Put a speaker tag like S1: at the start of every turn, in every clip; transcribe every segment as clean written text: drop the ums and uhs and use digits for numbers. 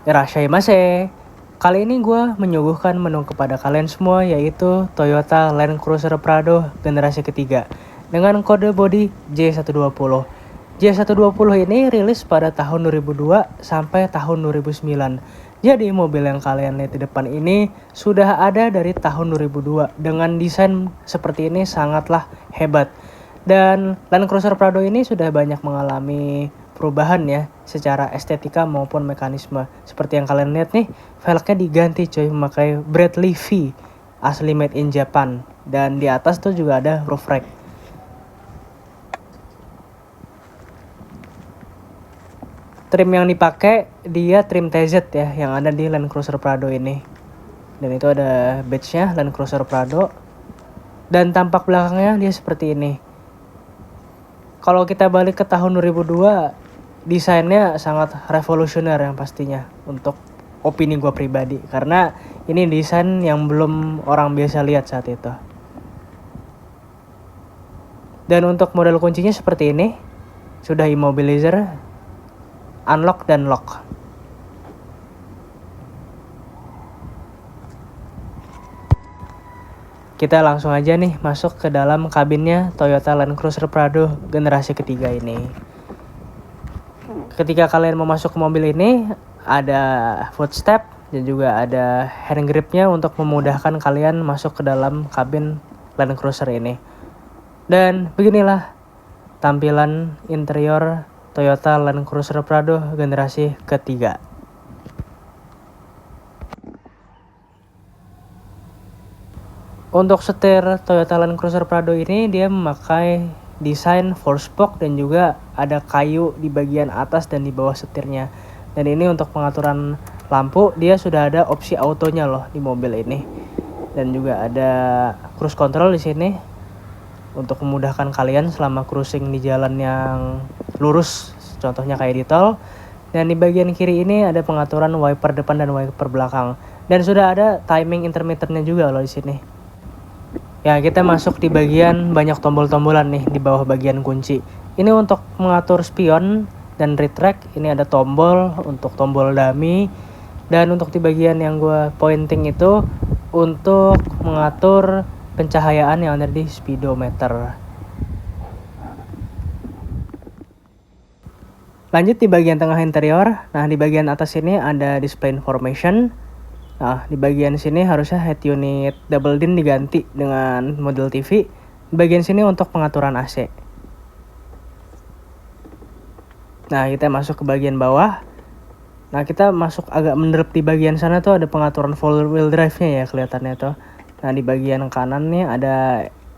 S1: Irashaimase. Kali ini gue menyuguhkan menu kepada kalian semua, yaitu Toyota Land Cruiser Prado generasi ketiga dengan kode bodi J120. J120 ini rilis pada tahun 2002 sampai tahun 2009. Jadi mobil yang kalian lihat di depan ini sudah ada dari tahun 2002 dengan desain seperti ini sangatlah hebat. Dan Land Cruiser Prado ini sudah banyak mengalami perubahan ya secara estetika maupun mekanisme. Seperti yang kalian lihat nih, velgnya diganti coy, memakai Bradley V asli made in Japan, dan di atas tuh juga ada roof rack. Trim yang dipakai dia trim TZ ya yang ada di Land Cruiser Prado ini, dan itu ada badge-nya Land Cruiser Prado. Dan tampak belakangnya dia seperti ini. Kalau kita balik ke tahun 2002, desainnya sangat revolusioner yang pastinya untuk opini gue pribadi, karena ini desain yang belum orang biasa lihat saat itu. Dan untuk model kuncinya seperti ini, sudah immobilizer, unlock dan lock. Kita langsung aja nih masuk ke dalam kabinnya Toyota Land Cruiser Prado generasi ketiga ini. Ketika kalian mau masuk ke mobil ini, ada footstep dan juga ada hand gripnya untuk memudahkan kalian masuk ke dalam kabin Land Cruiser ini. Dan beginilah tampilan interior Toyota Land Cruiser Prado generasi ketiga. Untuk setir Toyota Land Cruiser Prado ini dia memakai desain 4-spoke dan juga ada kayu di bagian atas dan di bawah setirnya. Dan ini untuk pengaturan lampu dia sudah ada opsi autonya loh di mobil ini. Dan juga ada cruise control di sini untuk memudahkan kalian selama cruising di jalan yang lurus, contohnya kayak di tol. Dan di bagian kiri ini ada pengaturan wiper depan dan wiper belakang. Dan sudah ada timing intermitternya juga loh di sini. Ya, kita masuk di bagian banyak tombol-tombolan nih di bawah bagian kunci. Ini untuk mengatur spion dan retract. Ini ada tombol untuk tombol dummy. Dan untuk di bagian yang gue pointing itu untuk mengatur pencahayaan yang ada di speedometer. Lanjut di bagian tengah interior. Nah, di bagian atas ini ada display information. Nah, di bagian sini harusnya head unit double din diganti dengan model TV. Di bagian sini untuk pengaturan AC. Nah, kita masuk ke bagian bawah. Nah, kita masuk agak menderep di bagian sana tuh ada pengaturan four wheel drive-nya ya kelihatannya tuh. Nah, di bagian kanan nih ada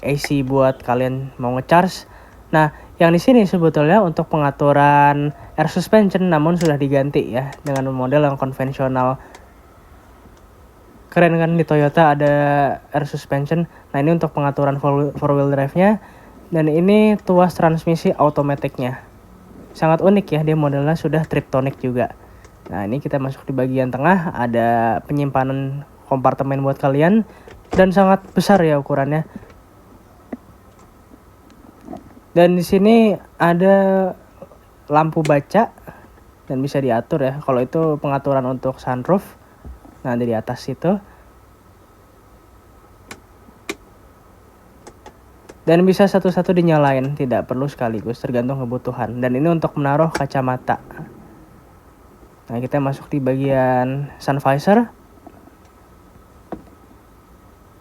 S1: AC buat kalian mau ngecharge. Nah, yang di sini sebetulnya untuk pengaturan air suspension namun sudah diganti ya dengan model yang konvensional. Keren kan, di Toyota ada air suspension. Nah, ini untuk pengaturan four wheel drive-nya. Dan ini tuas transmisi automatic-nya. Sangat unik ya, dia modelnya sudah Triptonic juga. Nah, ini kita masuk di bagian tengah, ada penyimpanan kompartemen buat kalian. Dan sangat besar ya ukurannya. Dan di sini ada lampu baca dan bisa diatur ya. Kalau itu pengaturan untuk sunroof. Nah, di atas itu. Dan bisa satu-satu dinyalain, tidak perlu sekaligus, tergantung kebutuhan. Dan ini untuk menaruh kacamata. Nah, kita masuk di bagian sun visor.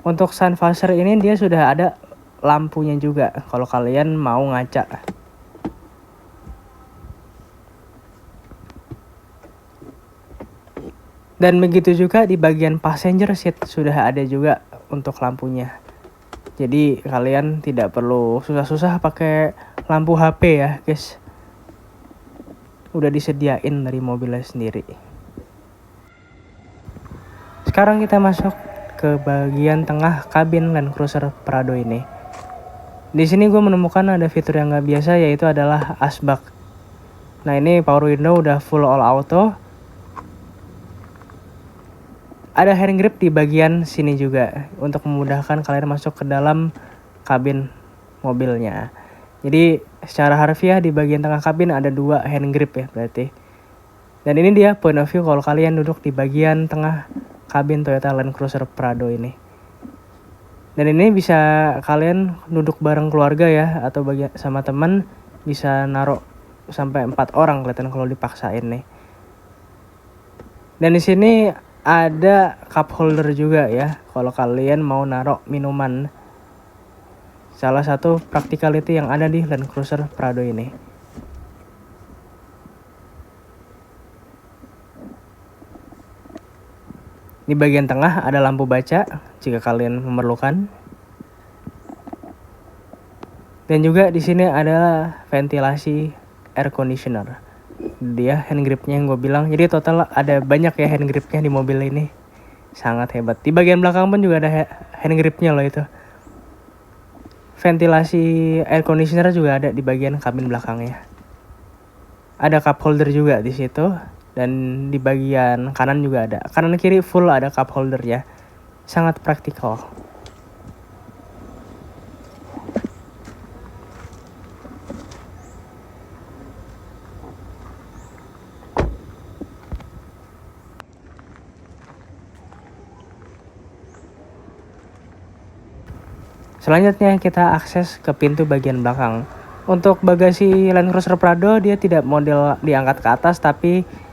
S1: Untuk sun visor ini dia sudah ada lampunya juga kalau kalian mau ngaca. Dan begitu juga di bagian passenger seat sudah ada juga untuk lampunya. Jadi kalian tidak perlu susah-susah pakai lampu HP ya guys. Udah disediain dari mobilnya sendiri. Sekarang kita masuk ke bagian tengah kabin Land Cruiser Prado ini. Di sini gue menemukan ada fitur yang gak biasa, yaitu adalah asbak. Nah, ini power window udah full all auto. Ada hand grip di bagian sini juga untuk memudahkan kalian masuk ke dalam kabin mobilnya. Jadi secara harfiah di bagian tengah kabin ada 2 hand grip ya berarti. Dan ini dia point of view kalau kalian duduk di bagian tengah kabin Toyota Land Cruiser Prado ini. Dan ini bisa kalian duduk bareng keluarga ya, atau sama teman, bisa naruh sampai 4 orang kelihatan kalau dipaksain nih. Dan di sini ada cup holder juga ya, kalau kalian mau naruh minuman. Salah satu practicality yang ada di Land Cruiser Prado ini. Di bagian tengah ada lampu baca jika kalian memerlukan. Dan juga di sini ada ventilasi air conditioner. Dia hand gripnya yang gue bilang. Jadi total ada banyak ya hand gripnya di mobil ini. Sangat hebat. Di bagian belakang pun juga ada hand gripnya loh itu. Ventilasi air conditioner juga ada di bagian kabin belakangnya. Ada cup holder juga di situ. Dan di bagian kanan juga ada. Kanan kiri full ada cup holdernya. Sangat praktikal. Selanjutnya kita akses ke pintu bagian belakang. Untuk bagasi Land Cruiser Prado dia tidak model diangkat ke atas, tapi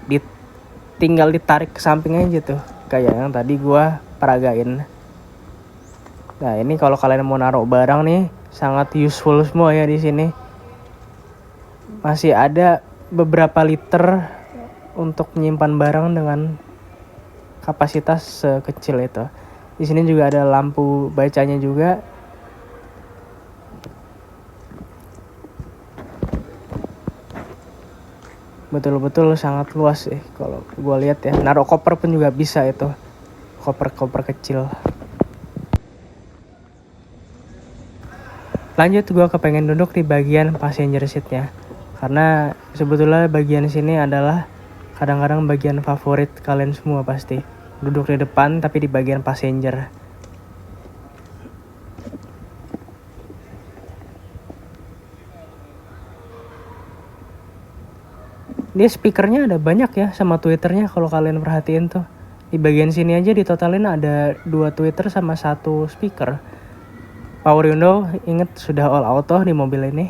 S1: tinggal ditarik ke samping aja tuh, kayak yang tadi gua peragain. Nah ini kalau kalian mau naruh barang nih sangat useful semua ya di sini. Masih ada beberapa liter untuk menyimpan barang dengan kapasitas sekecil itu. Di sini juga ada lampu bacanya juga. Betul-betul sangat luas sih kalau gue lihat ya. Naruh koper pun juga bisa itu. Koper-koper kecil. Lanjut gue kepengen duduk di bagian passenger seatnya. Karena sebetulnya bagian sini adalah kadang-kadang bagian favorit kalian semua pasti. Duduk di depan tapi di bagian passenger. Dia speakernya ada banyak ya sama tweeternya kalau kalian perhatiin tuh. Di bagian sini aja ditotalin ada 2 tweeter sama 1 speaker. Power window inget sudah all auto di mobil ini.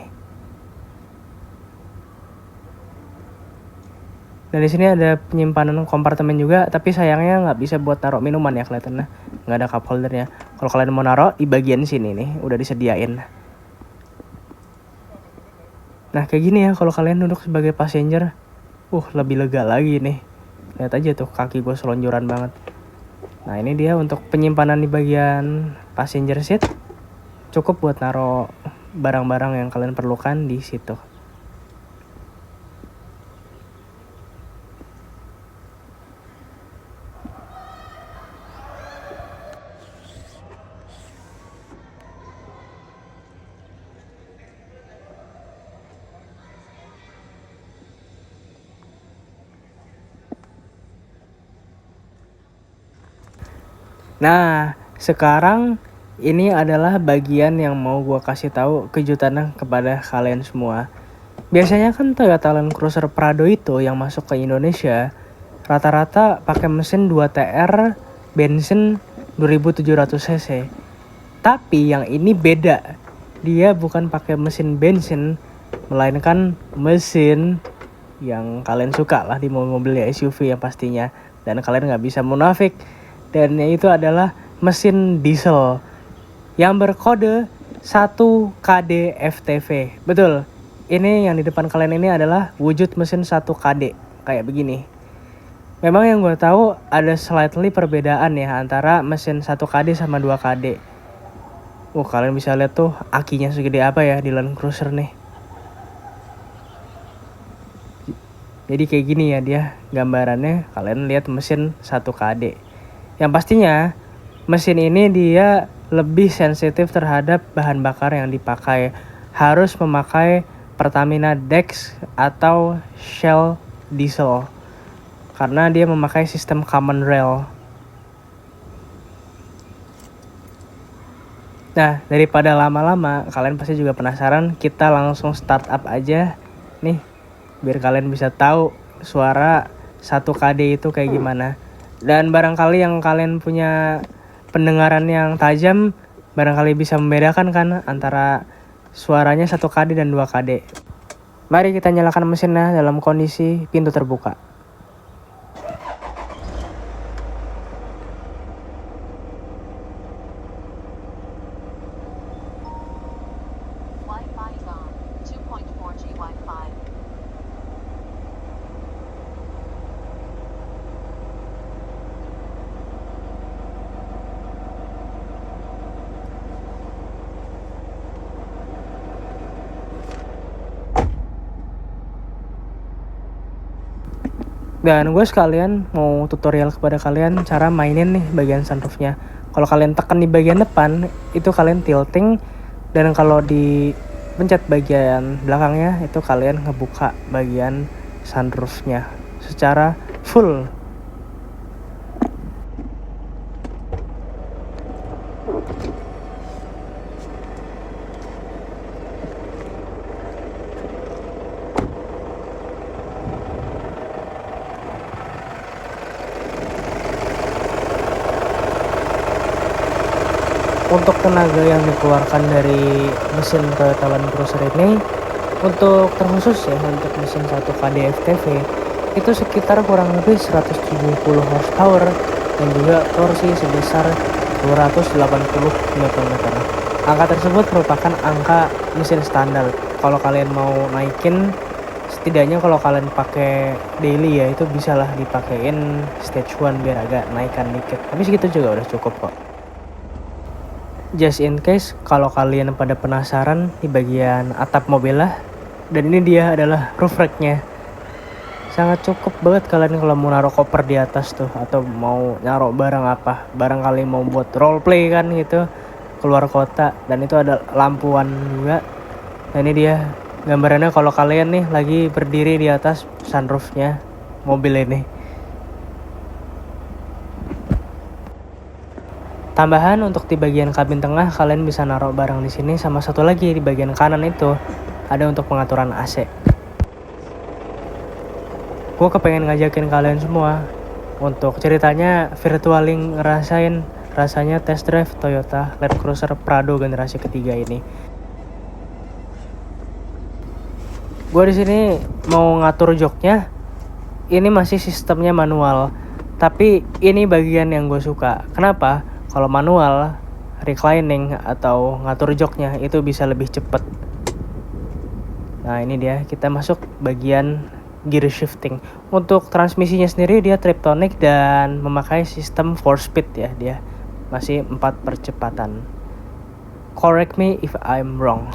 S1: Dan di sini ada penyimpanan kompartemen juga, tapi sayangnya nggak bisa buat naruh minuman ya kelihatannya. Nggak ada cup holdernya. Kalau kalian mau naruh di bagian sini nih udah disediain. Nah kayak gini ya kalau kalian duduk sebagai passenger. Lebih lega lagi nih. Lihat aja tuh kaki gue selonjoran banget. Nah ini dia untuk penyimpanan di bagian passenger seat. Cukup buat naruh barang-barang yang kalian perlukan di situ. Nah, sekarang ini adalah bagian yang mau gue kasih tahu kejutannya kepada kalian semua. Biasanya kan Toyota Land Cruiser Prado itu yang masuk ke Indonesia rata-rata pakai mesin 2TR bensin 2700 cc. Tapi yang ini beda. Dia bukan pakai mesin bensin, melainkan mesin yang kalian suka lah di mobil SUV yang pastinya. Dan kalian nggak bisa munafik. Dan itu adalah mesin diesel yang berkode 1KD FTV. Betul, ini yang di depan kalian ini adalah wujud mesin 1KD. Kayak begini. Memang yang gue tahu ada slightly perbedaan ya antara mesin 1KD sama 2KD. Kalian bisa lihat tuh akinya segede apa ya di Land Cruiser nih. Jadi kayak gini ya dia gambarannya. Kalian lihat mesin 1KD. Yang pastinya mesin ini dia lebih sensitif terhadap bahan bakar yang dipakai. Harus memakai Pertamina Dex atau Shell diesel. Karena dia memakai sistem common rail. Nah, daripada lama-lama, kalian pasti juga penasaran. Kita langsung start up aja nih, biar kalian bisa tahu suara 1KD itu kayak gimana. Dan barangkali yang kalian punya pendengaran yang tajam, barangkali bisa membedakan kan antara suaranya 1KD dan 2KD. Mari kita nyalakan mesinnya dalam kondisi pintu terbuka.
S2: Wi-Fi is on. 2.4G Wi-Fi.
S1: Dan gue sekalian mau tutorial kepada kalian cara mainin nih bagian sunroofnya. Kalau kalian tekan di bagian depan, itu kalian tilting. Dan kalau dipencet bagian belakangnya, itu kalian ngebuka bagian sunroofnya secara full. Untuk tenaga yang dikeluarkan dari mesin Toyota Land Cruiser ini, untuk terkhusus ya untuk mesin 1KD FTV itu sekitar kurang lebih 170 horsepower dan juga torsi sebesar 280 Nm. Angka tersebut merupakan angka mesin standar. Kalau kalian mau naikin, setidaknya kalau kalian pakai daily ya itu bisalah dipakein stage 1 biar agak naikkan dikit. Tapi segitu juga udah cukup kok. Just in case kalau kalian pada penasaran di bagian atap mobil lah, dan ini dia adalah roof racknya. Sangat cukup banget kalian kalau mau naruh koper di atas tuh, atau mau naruh barang apa, barang kalian mau buat roleplay kan gitu keluar kota. Dan itu ada lampuan juga. Nah ini dia gambarannya kalau kalian nih lagi berdiri di atas sunroofnya mobil ini. Tambahan untuk di bagian kabin tengah kalian bisa naruh barang di sini, sama satu lagi di bagian kanan itu ada untuk pengaturan AC. Gue kepengen ngajakin kalian semua untuk ceritanya virtualing ngerasain rasanya test drive Toyota Land Cruiser Prado generasi ketiga ini. Gue di sini mau ngatur joknya. Ini masih sistemnya manual, tapi ini bagian yang gue suka. Kenapa? Kalau manual, reclining atau ngatur joknya itu bisa lebih cepet. Nah ini dia, kita masuk bagian gear shifting. Untuk transmisinya sendiri dia Triptonic dan memakai sistem 4-speed ya. Dia masih 4 percepatan. Correct me if I'm wrong.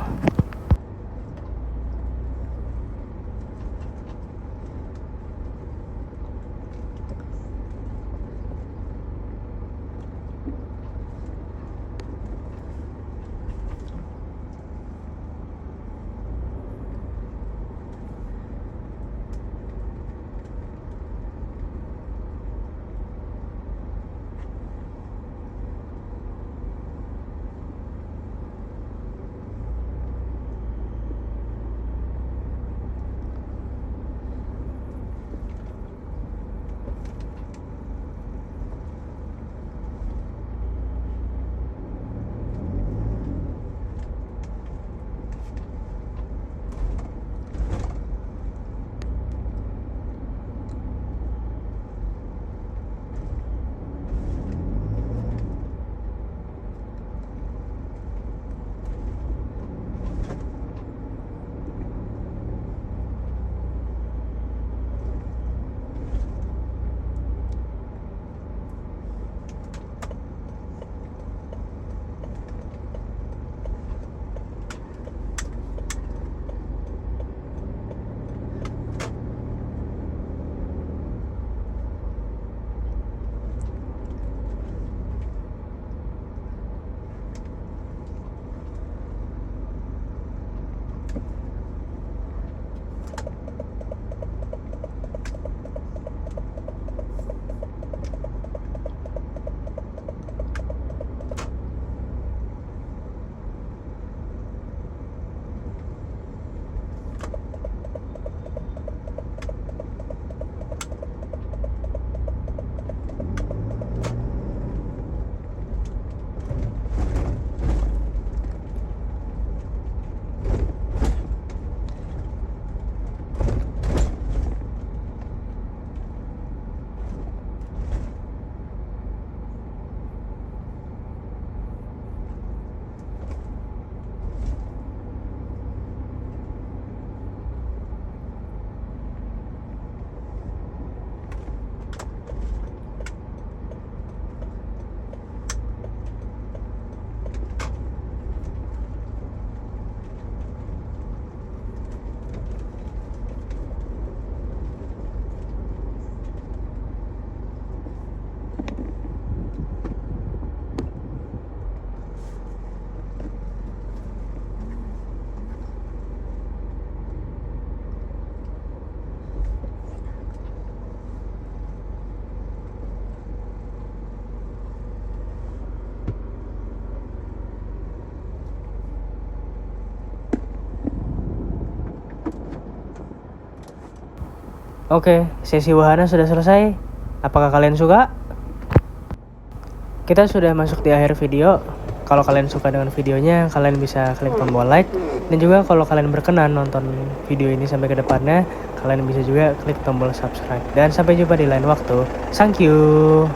S1: Oke, sesi wahana sudah selesai. Apakah kalian suka? Kita sudah masuk di akhir video. Kalau kalian suka dengan videonya, kalian bisa klik tombol like. Dan juga kalau kalian berkenan nonton video ini sampai ke depannya, kalian bisa juga klik tombol subscribe. Dan sampai jumpa di lain waktu. Thank you.